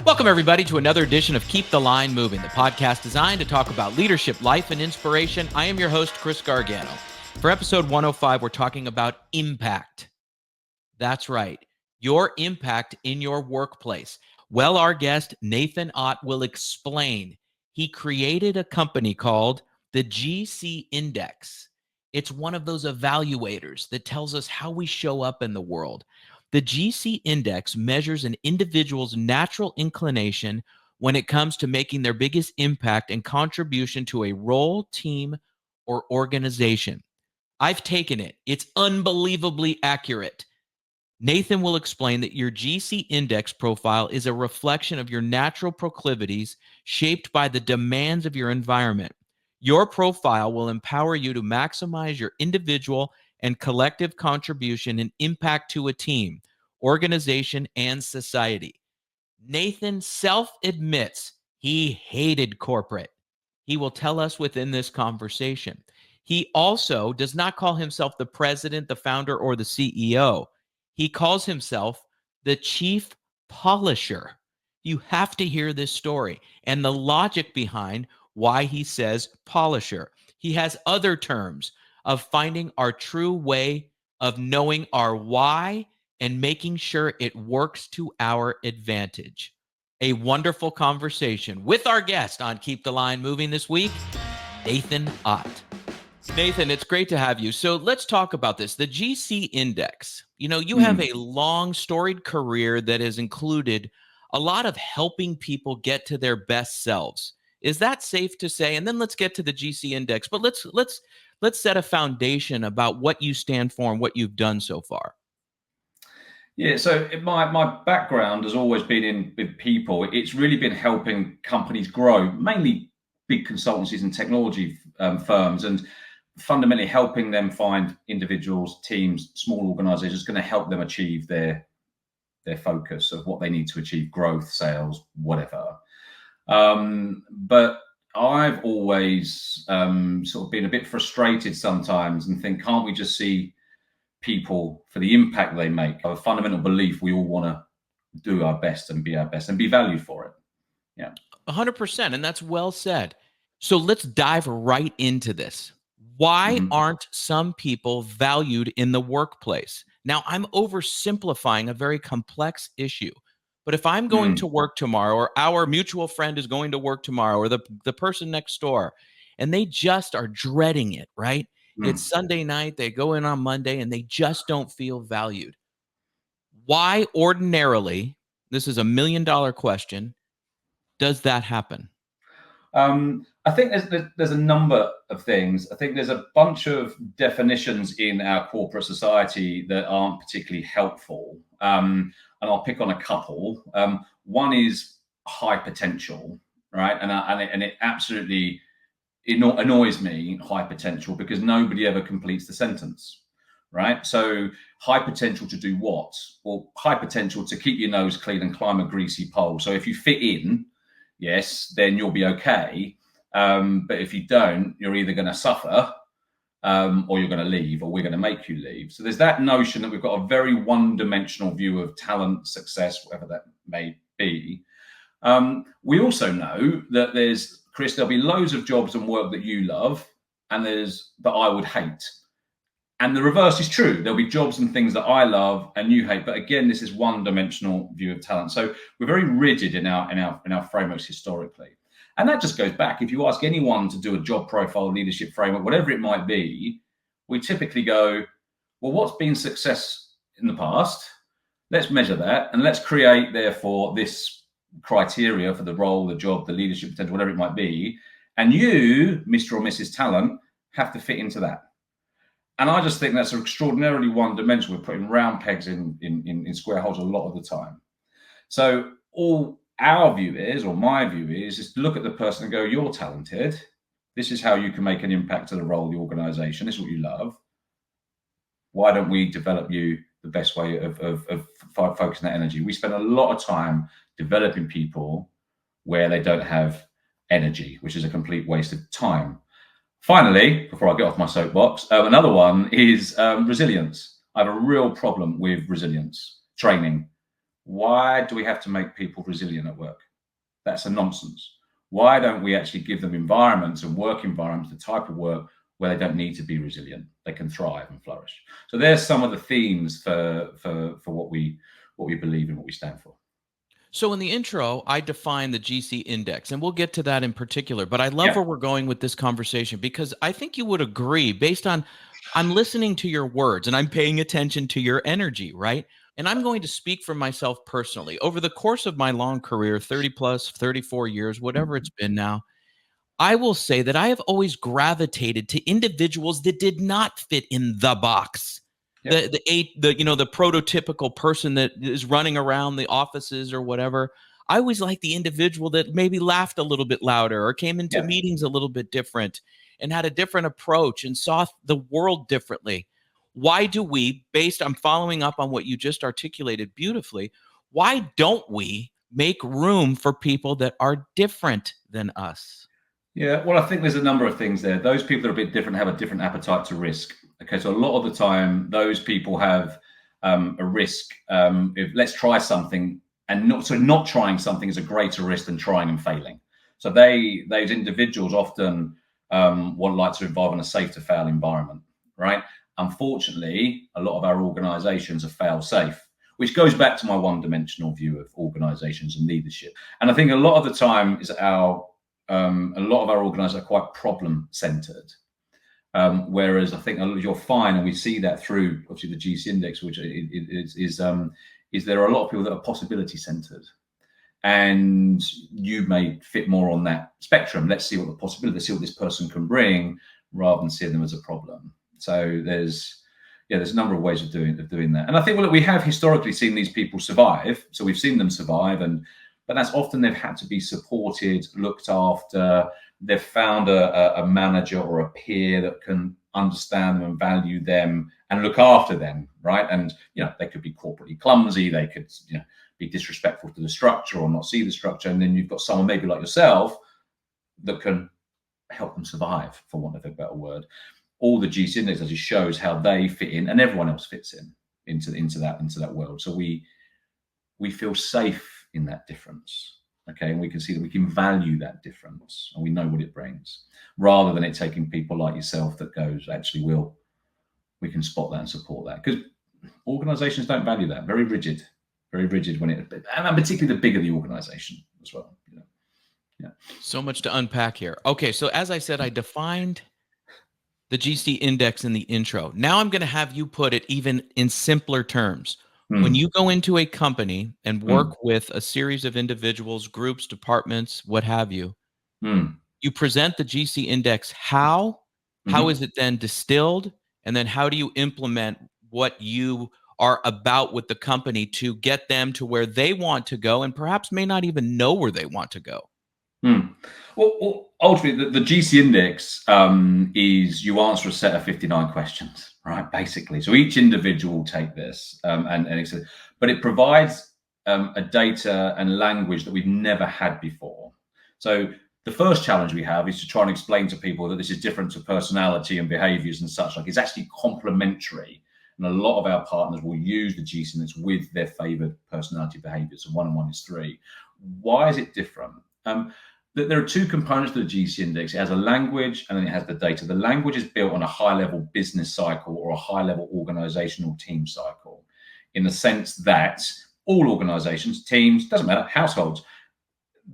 Welcome, everybody, to another edition of Keep the Line Moving, the podcast designed to talk about leadership, life, and inspiration. I am your host, Chris Gargano. For episode 105, we're talking about impact. That's right, your impact in your workplace. Well, our guest, Nathan Ott, will explain. He created a company called the GC Index. It's one of those evaluators that tells us how we show up in the world. The GC Index measures an individual's natural inclination when it comes to making their biggest impact and contribution to a role, team, or organization. I've taken it. It's unbelievably accurate. Nathan will explain that your GC Index profile is a reflection of your natural proclivities shaped by the demands of your environment. Your profile will empower you to maximize your individual and collective contribution and impact to a team, organization, and society. Nathan self-admits he hated corporate. He will tell us within this conversation. He also does not call himself the president, the founder, or the CEO. He calls himself the chief polisher. You have to hear this story and the logic behind why he says polisher. He has other terms of finding our true way of knowing our why and making sure it works to our advantage. A wonderful conversation with our guest on Keep the Line Moving this week, Nathan Ott. Nathan, it's great to have you. So let's talk about this. The GC Index. You have a long, storied career that has included a lot of helping people get to their best selves. Is that safe to say? And then let's get to the GC Index. But let's set a foundation about what you stand for and what you've done so far. Yeah, so my background has always been with people. It's really been helping companies grow, mainly big consultancies and technology firms, and fundamentally helping them find individuals, teams, small organizations going to help them achieve their focus of what they need to achieve, growth, sales, whatever. But I've always sort of been a bit frustrated sometimes and think, can't we just see people for the impact they make? I have a fundamental belief we all want to do our best and be our best and be valued for it. Yeah. 100%. And that's well said. So let's dive right into this. Why aren't some people valued in the workplace? Now, I'm oversimplifying a very complex issue. But if I'm going to work tomorrow, or our mutual friend is going to work tomorrow, or the person next door, and they just are dreading it, right? It's Sunday night, they go in on Monday, and they just don't feel valued. Why ordinarily, this is $1 million question, does that happen? I think there's a number of things. I think there's a bunch of definitions in our corporate society that aren't particularly helpful. And I'll pick on a couple. One is high potential, right? And it absolutely annoys me, high potential, because nobody ever completes the sentence, right? So high potential to do what? Well, high potential to keep your nose clean and climb a greasy pole. So if you fit in, yes, then you'll be okay. But if you don't, you're either going to suffer or you're going to leave, or we're going to make you leave. So there's that notion that we've got a very one-dimensional view of talent, success, whatever that may be. We also know that Chris, there'll be loads of jobs and work that you love, and that I would hate. And the reverse is true. There'll be jobs and things that I love and you hate. But again, this is one-dimensional view of talent. So we're very rigid in our frameworks historically. And that just goes back. If you ask anyone to do a job profile, leadership framework, whatever it might be, we typically go, well, what's been success in the past? Let's measure that. And let's create, therefore, this criteria for the role, the job, the leadership potential, whatever it might be. And you, Mr. or Mrs. Talent, have to fit into that. And I just think that's extraordinarily one-dimensional. We're putting round pegs in square holes a lot of the time. So all our view is, or my view is to look at the person and go, you're talented. This is how you can make an impact to the role of the organization. This is what you love. Why don't we develop you the best way of focusing that energy? We spend a lot of time developing people where they don't have energy, which is a complete waste of time. Finally, before I get off my soapbox, another one is resilience. I have a real problem with resilience training. Why do we have to make people resilient at work? That's a nonsense. Why don't we actually give them environments and work environments, the type of work where they don't need to be resilient? They can thrive and flourish. So there's some of the themes for what we believe and what we stand for. So in the intro, I define the GC index, and we'll get to that in particular. But I love Yeah. where we're going with this conversation because I think you would agree based on I'm listening to your words and I'm paying attention to your energy, right? And I'm going to speak for myself personally. Over the course of my long career, 30 plus, 34 years, whatever it's been now, I will say that I have always gravitated to individuals that did not fit in the box. Yeah. The prototypical person that is running around the offices or whatever. I always like the individual that maybe laughed a little bit louder or came into Yeah. meetings a little bit different and had a different approach and saw the world differently. Why do we, based on following up on what you just articulated beautifully, why don't we make room for people that are different than us? Yeah, well, I think there's a number of things there. Those people that are a bit different have a different appetite to risk. Okay, so a lot of the time, those people have a risk. If let's try something, and not trying something is a greater risk than trying and failing. So those individuals often want like to evolve in a safe to fail environment, right? Unfortunately, a lot of our organisations are fail safe, which goes back to my one-dimensional view of organisations and leadership. And I think a lot of the time is a lot of our organisations are quite problem-centred, whereas I think you'll find, and we see that through obviously the GC index, which is there are a lot of people that are possibility-centred, and you may fit more on that spectrum. Let's see what the possibility, let's see what this person can bring, rather than seeing them as a problem. So there's a number of ways of doing that, and I think we have historically seen these people survive. So we've seen them survive, but that's often they've had to be supported, looked after. They've found a manager or a peer that can understand them and value them and look after them, right? And they could be corporately clumsy, they could be disrespectful to the structure or not see the structure, and then you've got someone maybe like yourself that can help them survive, for want of a better word. All the GC index actually shows how they fit in, and everyone else fits into that world. So we feel safe in that difference, okay, and we can see that we can value that difference and we know what it brings, rather than it taking people like yourself that goes, actually, we can spot that and support that, because organizations don't value that. Very rigid when it, and particularly the bigger the organization as well. Yeah. So much to unpack here. Okay, so as I said, I defined the GC index in the intro. Now I'm going to have you put it even in simpler terms. When you go into a company and work with a series of individuals, groups, departments, what have you, you present the GC index. How is it then distilled? And then how do you implement what you are about with the company to get them to where they want to go and perhaps may not even know where they want to go? Well, ultimately, the GC index is you answer a set of 59 questions, right? Basically, so each individual will take this, but it provides a data and language that we've never had before. So the first challenge we have is to try and explain to people that this is different to personality and behaviours and such. Like, it's actually complementary, and a lot of our partners will use the GC index with their favoured personality behaviours. And 1 and 1 is 3. Why is it different? There are two components to the GC index. It has a language and then it has the data. The language is built on a high-level business cycle or a high-level organizational team cycle, in the sense that all organizations, teams, doesn't matter, households,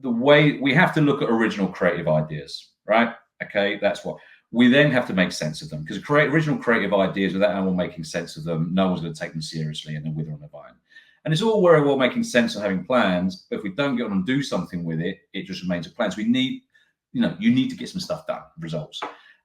the way we have to look at original creative ideas, right? Okay, that's what we then have to make sense of them, because original creative ideas, without anyone making sense of them, no one's going to take them seriously and then wither on the vine. And it's all very well making sense and having plans, but if we don't get on and do something with it, it just remains a plan. So we need, you need to get some stuff done, results.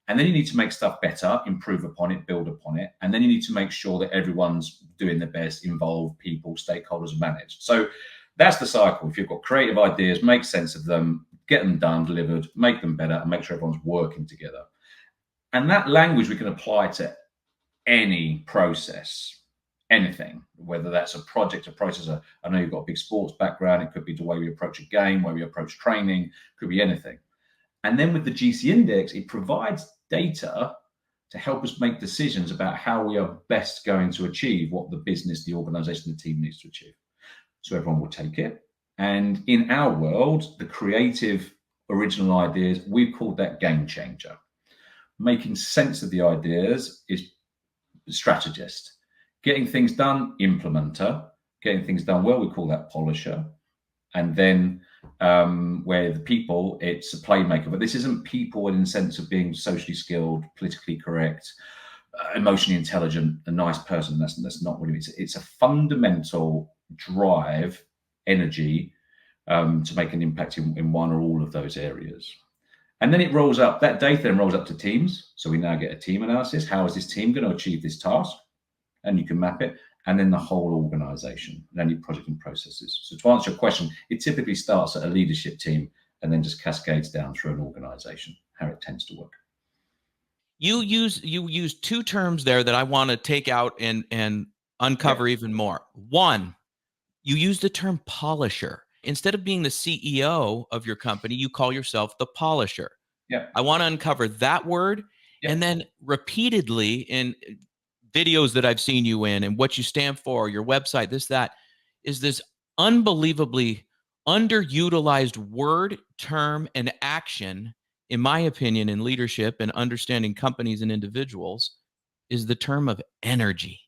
And then you need to make stuff better, improve upon it, build upon it. And then you need to make sure that everyone's doing their best, involve people, stakeholders managed. So that's the cycle. If you've got creative ideas, make sense of them, get them done, delivered, make them better, and make sure everyone's working together. And that language we can apply to any process. Anything, whether that's a project, a process. I know you've got a big sports background. It could be the way we approach a game, way we approach training, it could be anything. And then with the GC index, it provides data to help us make decisions about how we are best going to achieve what the business, the organization, the team needs to achieve. So everyone will take it. And in our world, the creative original ideas, we've called that game changer. Making sense of the ideas is strategist. Getting things done, implementer. Getting things done well, we call that polisher. And then where the people, it's a playmaker. But this isn't people in the sense of being socially skilled, politically correct, emotionally intelligent, a nice person. That's not what it is. It's a fundamental drive, energy to make an impact in one or all of those areas. And then it rolls up, that data then rolls up to teams. So we now get a team analysis. How is this team going to achieve this task? And you can map it. And then the whole organization, and then your project and processes. So to answer your question, it typically starts at a leadership team and then just cascades down through an organization, how it tends to work. You use two terms there that I want to take out and uncover even more. One, you use the term polisher. Instead of being the CEO of your company, you call yourself the polisher. Yeah. I want to uncover that word. Yeah. And then repeatedly in videos that I've seen you in and what you stand for, your website, that is this unbelievably underutilized word, term, and action, in my opinion, in leadership and understanding companies and individuals, is the term of energy.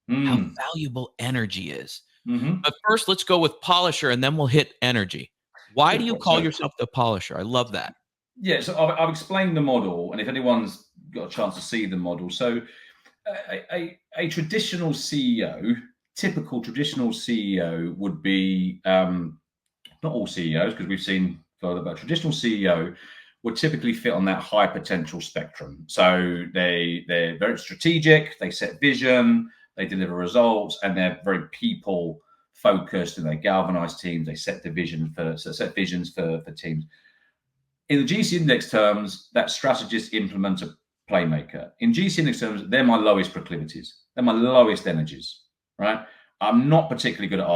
How valuable energy is. But first, let's go with polisher, and then we'll hit energy. Why do you call yourself the polisher? I love that. Yeah, so I've explained the model, and if anyone's got a chance to see the model, so a traditional CEO, typical traditional CEO would be, not all CEOs, because we've seen further, but a traditional CEO would typically fit on that high potential spectrum. So they're very strategic, they set vision, they deliver results, and they're very people focused, and they galvanize teams, they set visions for teams. In the GC index terms, that strategist, implementer, playmaker. In GC index terms, they're my lowest proclivities. They're my lowest energies, right? I'm not particularly good at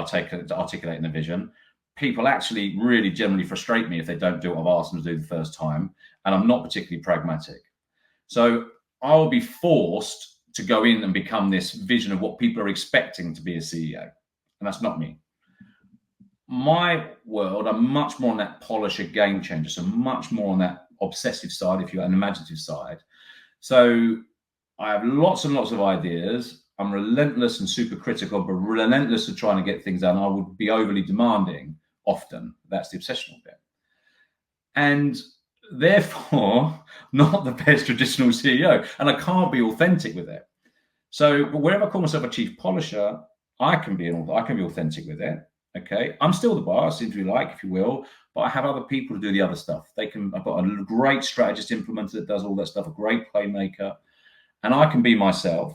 articulating the vision. People actually really generally frustrate me if they don't do what I've asked them to do the first time. And I'm not particularly pragmatic. So I'll be forced to go in and become this vision of what people are expecting to be a CEO. And that's not me. My world, I'm much more on that polisher game changer. So much more on that obsessive side, if you're an imaginative side. So I have lots and lots of ideas. I'm relentless and super critical, but relentless to trying to get things done. I would be overly demanding often. That's the obsessional bit. And therefore, not the best traditional CEO. And I can't be authentic with it. So wherever I call myself a chief polisher, I can be authentic with it. Okay, I'm still the boss, if you like, if you will, but I have other people to do the other stuff. I've got a great strategist implementer that does all that stuff, a great playmaker, and I can be myself.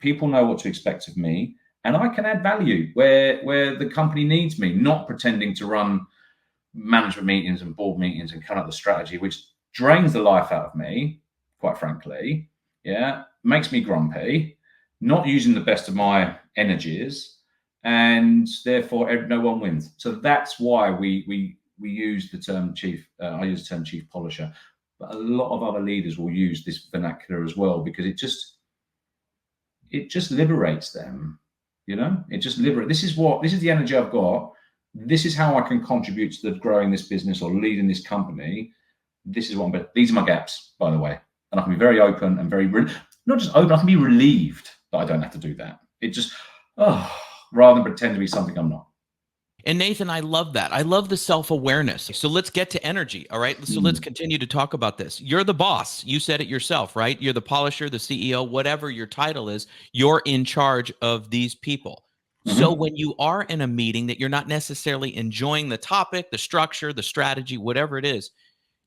People know what to expect of me, and I can add value where the company needs me, not pretending to run management meetings and board meetings and come up with a strategy, which drains the life out of me, quite frankly. Yeah, makes me grumpy, not using the best of my energies, and therefore no one wins. So that's why we use the term chief. I use the term chief polisher, but a lot of other leaders will use this vernacular as well, because it just liberates them. It just liberates. This is the energy I've got. This is how I can contribute to the growing this business or leading this company. This is what I'm. These are my gaps, by the way, and I can be very open and very not just open. I can be relieved that I don't have to do that. It just rather than pretend to be something I'm not. And Nathan, I love that. I love the self-awareness. So let's get to energy. All right. So let's continue to talk about this. You're the boss. You said it yourself, right? You're the polisher, the CEO, whatever your title is, you're in charge of these people. So when you are in a meeting that you're not necessarily enjoying the topic, the structure, the strategy, whatever it is,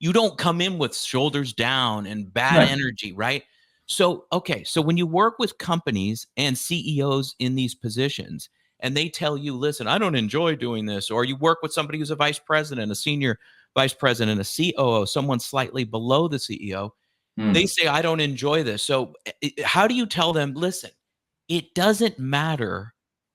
you don't come in with shoulders down and bad energy, right? So, okay. So when you work with companies and CEOs in these positions, and they tell you, listen, I don't enjoy doing this, or you work with somebody who's a vice president, a senior vice president, a COO, someone slightly below the CEO, they say, I don't enjoy this. So how do you tell them, listen, it doesn't matter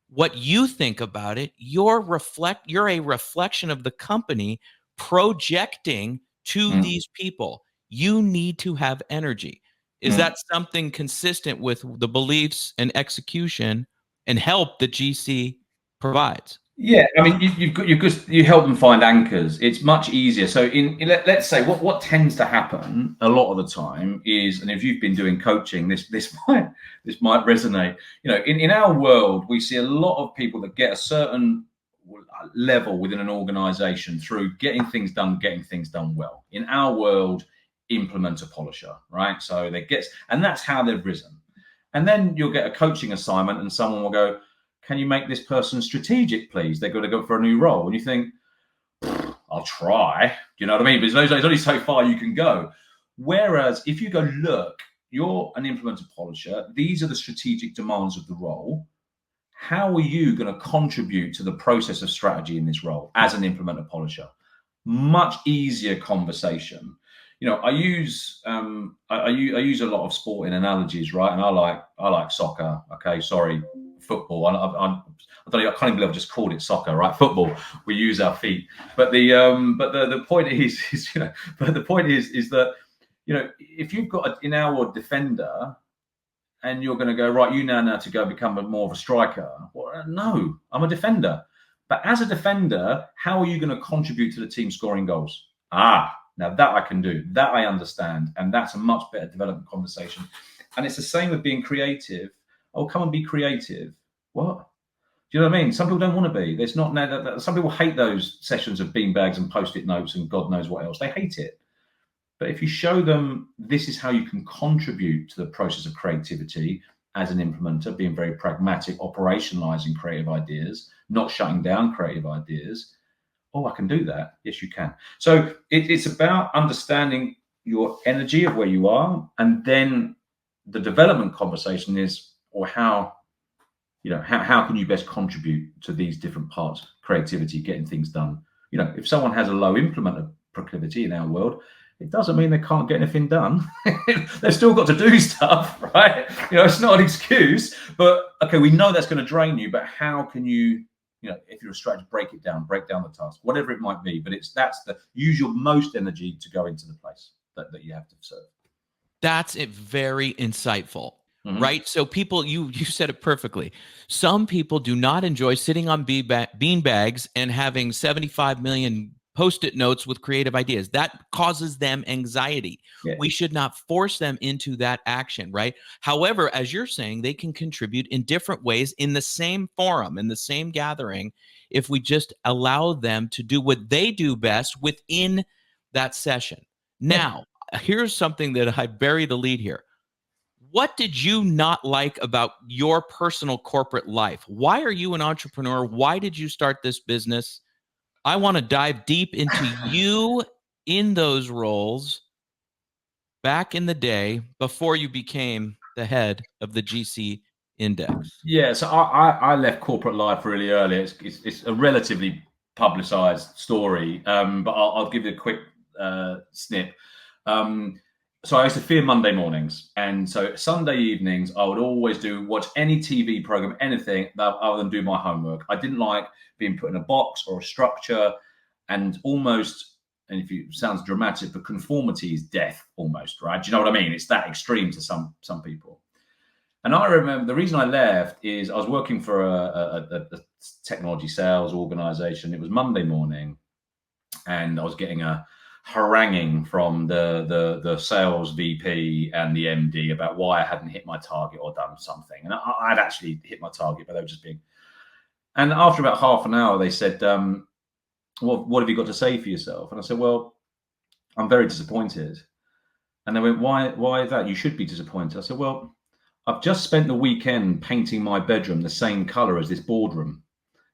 what you think about it. You're a reflection of the company projecting to these people. You need to have energy. Is that something consistent with the beliefs and execution and help that GC provides? Yeah, I mean, you help them find anchors. It's much easier. So, let's say what tends to happen a lot of the time is, and if you've been doing coaching, this might resonate. In our world, we see a lot of people that get a certain level within an organization through getting things done well. In our world, implementer polisher, right? So and that's how they've risen. And then you'll get a coaching assignment, and someone will go, can you make this person strategic, please? They've got to go for a new role. And you think, I'll try. Do you know what I mean? But there's only so far you can go. Whereas if you go, look, you're an implementer polisher. These are the strategic demands of the role. How are you going to contribute to the process of strategy in this role as an implementer polisher? Much easier conversation. I use I use a lot of sporting analogies, right? And I like soccer. Okay, sorry, football. I don't know. I can't even believe I just called it soccer, right? Football. We use our feet. But the point is but the point is that if you've got in our defender, and you're going to go, right, you now to go become more of a striker. Well, no, I'm a defender. But as a defender, how are you going to contribute to the team scoring goals? Now that I can do, that I understand. And that's a much better development conversation. And it's the same with being creative. Oh, come and be creative. What? Do you know what I mean? Some people don't want to be. There's not. Some people hate those sessions of beanbags and post-it notes and God knows what else. They hate it. But if you show them this is how you can contribute to the process of creativity as an implementer, being very pragmatic, operationalizing creative ideas, not shutting down creative ideas. Oh, I can do that. Yes, you can. So it's about understanding your energy of where you are. And then the development conversation is, or how can you best contribute to these different parts, creativity, getting things done. If someone has a low implementer proclivity in our world, it doesn't mean they can't get anything done. They've still got to do stuff, right? It's not an excuse, but okay, we know that's going to drain you, but how can you, if you're a strategist, break down the task, whatever it might be, but use your most energy to go into the place that you have to serve. That's very insightful. Mm-hmm. Right? So people, you said it perfectly. Some people do not enjoy sitting on bean bags and having 75 million Post-it notes with creative ideas. That causes them anxiety. Yeah. We should not force them into that action, right? However, as you're saying, they can contribute in different ways in the same forum, in the same gathering, if we just allow them to do what they do best within that session. Now, here's something that I bury the lead here. What did you not like about your personal corporate life? Why are you an entrepreneur? Why did you start this business? I want to dive deep into you in those roles back in the day before you became the head of the GC Index. Yeah, so I left corporate life really early. It's a relatively publicized story, but I'll give you a quick snip. So I used to fear Monday mornings, and so Sunday evenings I would always watch any TV program, anything other than do my homework. I didn't like being put in a box or a structure, and almost, and if it sounds dramatic, but conformity is death almost, right? Do you know what I mean? It's that extreme to some people. And I remember the reason I left is I was working for a technology sales organization. It was Monday morning, and I was getting a haranguing from the sales VP and the MD about why I hadn't hit my target or done something. And I'd actually hit my target, but they were just being. And after about half an hour, they said, well, what have you got to say for yourself? And I said, well, I'm very disappointed. And they went, why is that? You should be disappointed. I said, well, I've just spent the weekend painting my bedroom the same color as this boardroom.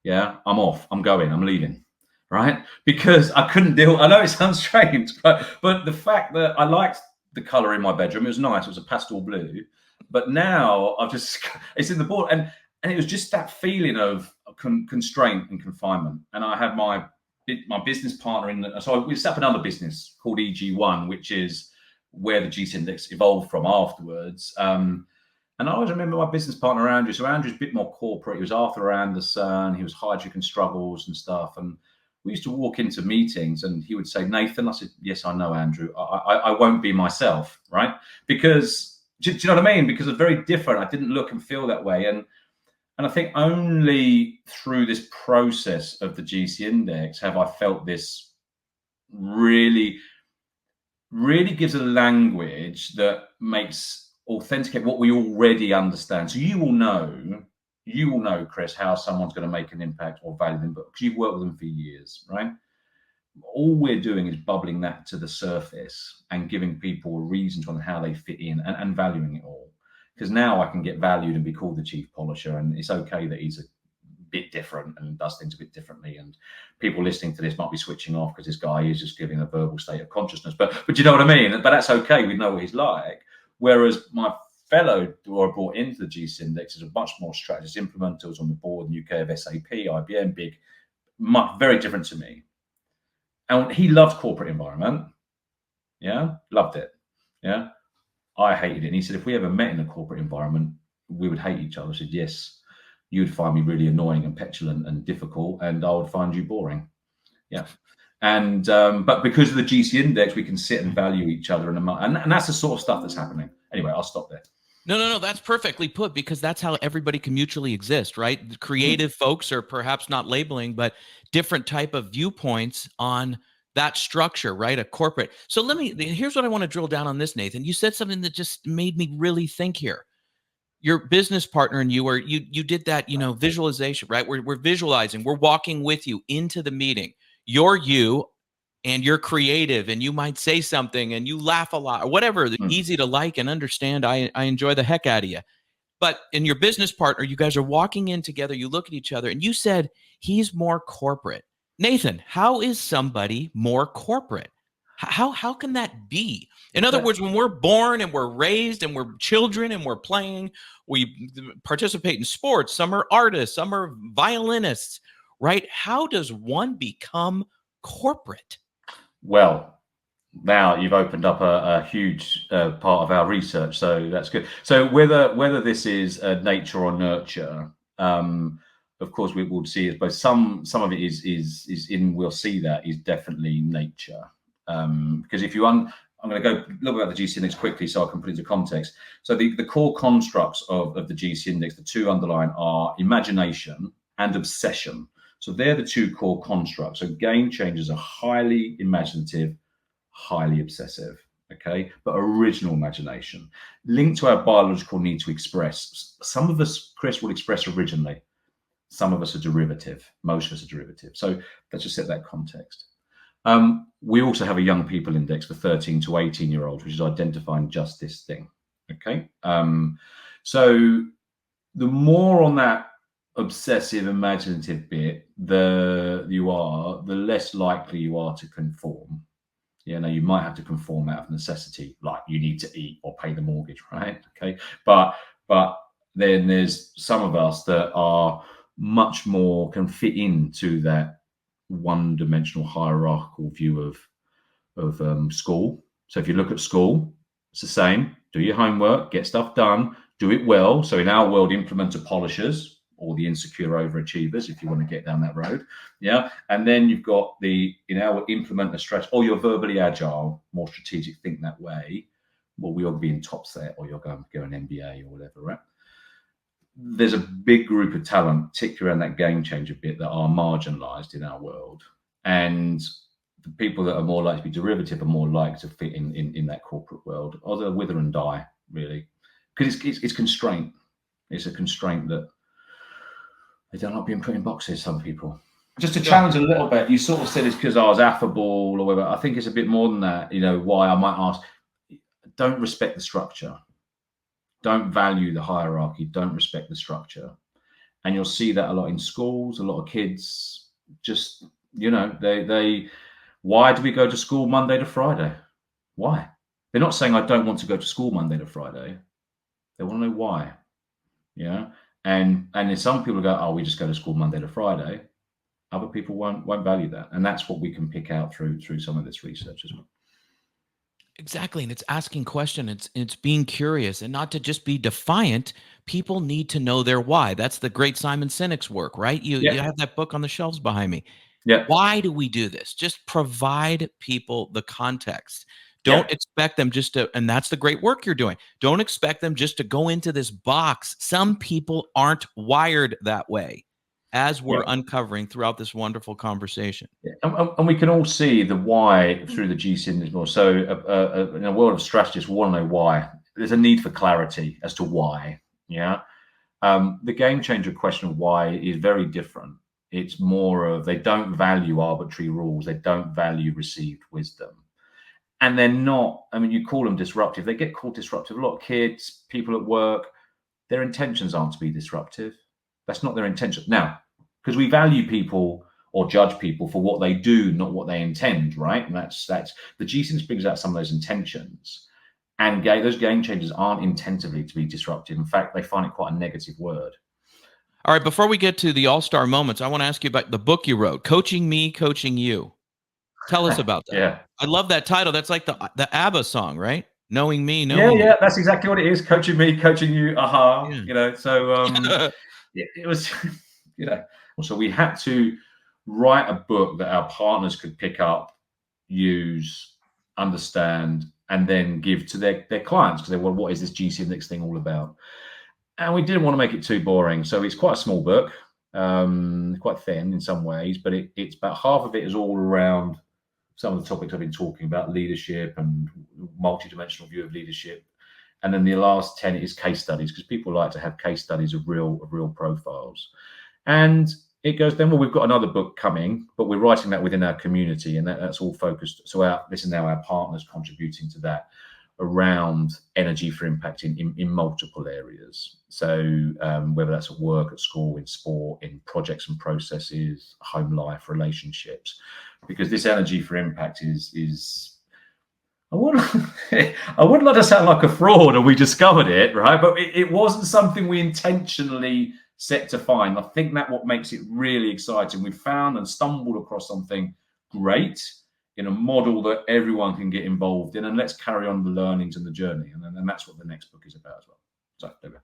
Yeah, I'm off. I'm going. I'm leaving. Right? Because I couldn't deal. I know it sounds strange, but the fact that I liked the color in my bedroom, it was nice. It was a pastel blue. But now it's in the board. And it was just that feeling of constraint and confinement. And I had my business partner so we set up another business called EG1, which is where the GC Index evolved from afterwards. And I always remember my business partner, Andrew. So Andrew's a bit more corporate. He was Arthur Anderson. He was Hydric and Struggles and stuff. And we used to walk into meetings and he would say, Nathan, I said, yes, I know, Andrew. I won't be myself, right? Because, do you know what I mean? Because it's very different. I didn't look and feel that way. And And I think only through this process of the GC index have I felt this really, really gives a language that makes authenticate what we already understand. So you will know, Chris, how someone's going to make an impact or value them, but because you've worked with them for years, right? All we're doing is bubbling that to the surface and giving people a reason to how they fit in and valuing it all. Because now I can get valued and be called the chief polisher, and it's okay that he's a bit different and does things a bit differently. And people listening to this might be switching off because this guy is just giving a verbal state of consciousness. But you know what I mean? But that's okay. We know what he's like. Whereas my fellow who I brought into the GC Index is a much more strategist implementer, was on the board in the UK of SAP, IBM, big, much, very different to me. And he loved corporate environment. Yeah, loved it. Yeah, I hated it. And he said, if we ever met in a corporate environment, we would hate each other. I said, yes, you'd find me really annoying and petulant and difficult, and I would find you boring. Yeah. And but because of the GC index, we can sit and value each other, and that's the sort of stuff that's happening. Anyway, I'll stop there. No, that's perfectly put, because that's how everybody can mutually exist, right? The creative folks are perhaps not labeling, but different type of viewpoints on that structure, right? A corporate. So here's what I want to drill down on this, Nathan. You said something that just made me really think here. Your business partner and you did that, visualization, right? We're visualizing, we're walking with you into the meeting. You're you, and you're creative, and you might say something and you laugh a lot or whatever, easy to like and understand. I enjoy the heck out of you. But in your business partner, you guys are walking in together, you look at each other, and you said he's more corporate. Nathan, how is somebody more corporate? How can that be? In other words, when we're born and we're raised and we're children and we're playing, we participate in sports. Some are artists, some are violinists, right? How does one become corporate? Well, now you've opened up a huge part of our research, so that's good. So whether this is nature or nurture, of course we will see it. But some of it is in. We'll see that is definitely nature, because if you I'm going to go a little bit about the GC index quickly so I can put it into context. So the core constructs of the GC index, the two underlying, are imagination and obsession. So they're the two core constructs. So game changers are highly imaginative, highly obsessive, okay, but original imagination linked to our biological need to express. Some of us, Chris, will express originally. Some of us are derivative. Most of us are derivative. So let's just set that context. We also have a young people index for 13 to 18-year-olds, which is identifying just this thing, okay? So the more on that obsessive imaginative bit the less likely you are to conform. You might have to conform out of necessity, like you need to eat or pay the mortgage, right? Okay, but then there's some of us that are much more, can fit into that one-dimensional hierarchical view of school. So if you look at school, it's the same. Do your homework, get stuff done, do it well. So in our world, implementer polishers, or the insecure overachievers, if you want to get down that road. Yeah. And then you've got implement a strategy, or you're verbally agile, more strategic, think that way. Well, we'll be in top set, or you're going to go an MBA or whatever, right? There's a big group of talent, particularly around that game changer bit, that are marginalized in our world. And the people that are more likely to be derivative are more likely to fit in that corporate world, or they'll wither and die, really. Because it's constraint. It's a constraint that they don't like being put in boxes, some people. Just to challenge a little bit, you sort of said it's because I was affable or whatever. I think it's a bit more than that. Why I might ask, don't respect the structure. Don't value the hierarchy. Don't respect the structure. And you'll see that a lot in schools. A lot of kids just, they why do we go to school Monday to Friday? Why? They're not saying I don't want to go to school Monday to Friday. They want to know why. Yeah. And then some people go, oh, we just go to school Monday to Friday. Other people won't value that. And that's what we can pick out through some of this research as well. Exactly. And it's asking questions. It's being curious, and not to just be defiant. People need to know their why. That's the great Simon Sinek's work, right? You have that book on the shelves behind me. Yeah. Why do we do this? Just provide people the context. Don't expect them just to, and that's the great work you're doing. Don't expect them just to go into this box. Some people aren't wired that way, as we're uncovering throughout this wonderful conversation. Yeah. And we can all see the why through the GCN as well. So in a world of strategists, we want to know why. There's a need for clarity as to why. Yeah. The game changer question of why is very different. It's more of they don't value arbitrary rules. They don't value received wisdom. And they're not, I mean, you call them disruptive. They get called disruptive. A lot of kids, people at work, their intentions aren't to be disruptive. That's not their intention. Now, because we value people or judge people for what they do, not what they intend, right? And that's the GCN brings out some of those intentions. And those game changers aren't intensively to be disruptive. In fact, they find it quite a negative word. All right, before we get to the all-star moments, I want to ask you about the book you wrote, Coaching Me, Coaching You. Tell us about that. Yeah. I love that title. That's like the ABBA song, right? Knowing me, Yeah, knowing you. that's exactly what it is. Coaching me, coaching you. Aha. Yeah. You know, so it was, you know, so we had to write a book that our partners could pick up, use, understand, and then give to their clients, because they were, what is this GC Index thing all about? And we didn't want to make it too boring. So it's quite a small book, quite thin in some ways, but it's about half of it is all around some of the topics I've been talking about, leadership and multidimensional view of leadership. And then the last 10 is case studies, because people like to have case studies of real profiles. And it goes then, well, we've got another book coming, but we're writing that within our community, and that's all focused. So this is now our partners contributing to that around energy for impact in multiple areas. So whether that's at work, at school, in sport, in projects and processes, home life, relationships, because this energy for impact is I wouldn't like to sound like a fraud or we discovered it, right? But it wasn't something we intentionally set to find. I think that's what makes it really exciting. We found and stumbled across something great in a model that everyone can get involved in, and let's carry on the learnings and the journey. And that's what the next book is about as well. So there we go.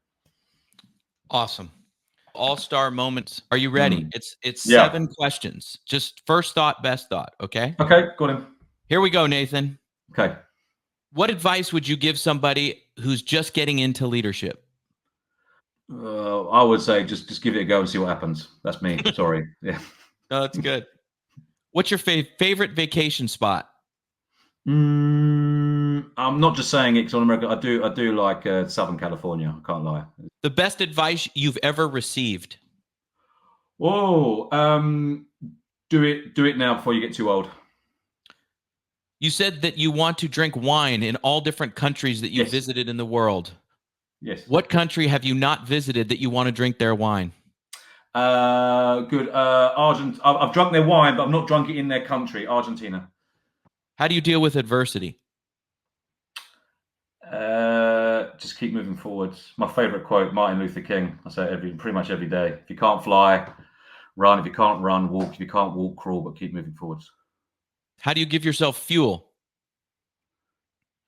Awesome. All-star moments. Are you ready? It's 7 questions. Just first thought, best thought. Okay. Okay, got him. Here we go, Nathan. Okay. What advice would you give somebody who's just getting into leadership? I would say just give it a go and see what happens. That's me. Sorry. Yeah. No, that's good. What's your favorite vacation spot? I'm not just saying it because on America, I do like Southern California. I can't lie. The best advice you've ever received? Whoa, do it now before you get too old. You said that you want to drink wine in all different countries that you visited in the world. Yes. What country have you not visited that you want to drink their wine? Good. Argentina. I've drunk their wine, but I've not drunk it in their country. Argentina. How do you deal with adversity? Just keep moving forwards. My favorite quote, Martin Luther King. I say it pretty much every day. If you can't fly, run. If you can't run, walk. If you can't walk, crawl. But keep moving forwards. How do you give yourself fuel?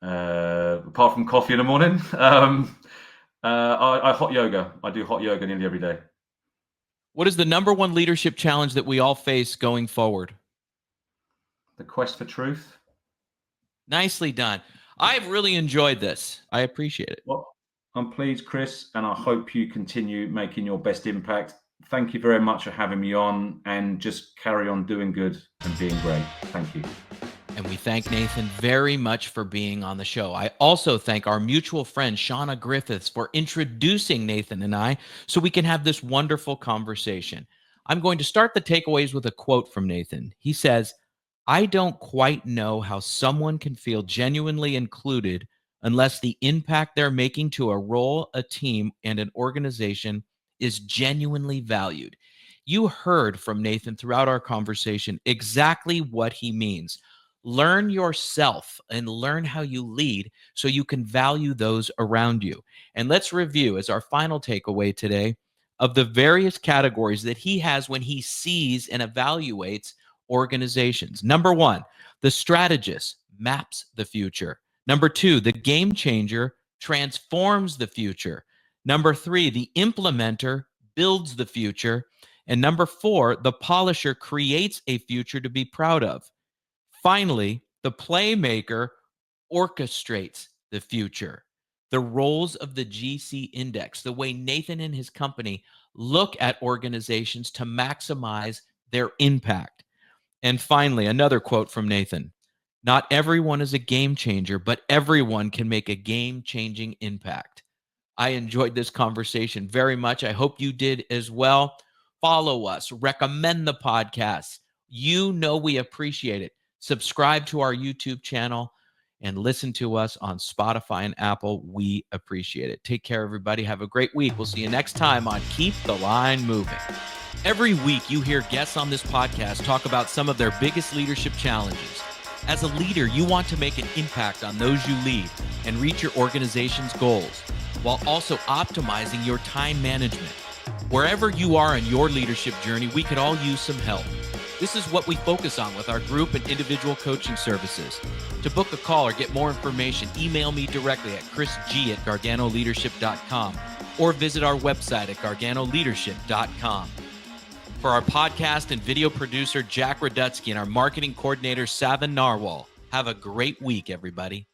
Apart from coffee in the morning, I hot yoga. I do hot yoga nearly every day. What is the #1 leadership challenge that we all face going forward? The quest for truth. Nicely done. I've really enjoyed this. I appreciate it. Well, I'm pleased, Chris, and I hope you continue making your best impact. Thank you very much for having me on, and just carry on doing good and being great. Thank you. And we thank Nathan very much for being on the show. I also thank our mutual friend, Shauna Griffiths, for introducing Nathan and I so we can have this wonderful conversation. I'm going to start the takeaways with a quote from Nathan. He says, "I don't quite know how someone can feel genuinely included unless the impact they're making to a role, a team, and an organization is genuinely valued." You heard from Nathan throughout our conversation exactly what he means. Learn yourself and learn how you lead so you can value those around you. And let's review as our final takeaway today of the various categories that he has when he sees and evaluates organizations. #1, the strategist maps the future. #2, the game changer transforms the future. #3, the implementer builds the future. And #4, the polisher creates a future to be proud of. Finally, the playmaker orchestrates the future. The roles of the GC index, the way Nathan and his company look at organizations to maximize their impact. And finally, another quote from Nathan: not everyone is a game changer, but everyone can make a game-changing impact. I enjoyed this conversation very much. I hope you did as well. Follow us, recommend the podcast. You know we appreciate it. Subscribe to our YouTube channel and listen to us on Spotify and Apple. We appreciate it. Take care, everybody. Have a great week. We'll see you next time on Keep the Line Moving. Every week, you hear guests on this podcast talk about some of their biggest leadership challenges. As a leader, you want to make an impact on those you lead and reach your organization's goals, while also optimizing your time management. Wherever you are in your leadership journey, we could all use some help. This is what we focus on with our group and individual coaching services. To book a call or get more information, email me directly at chrisg@garganoleadership.com or visit our website at garganoleadership.com. For our podcast and video producer, Jack Radutsky, and our marketing coordinator, Savin Narwal, have a great week, everybody.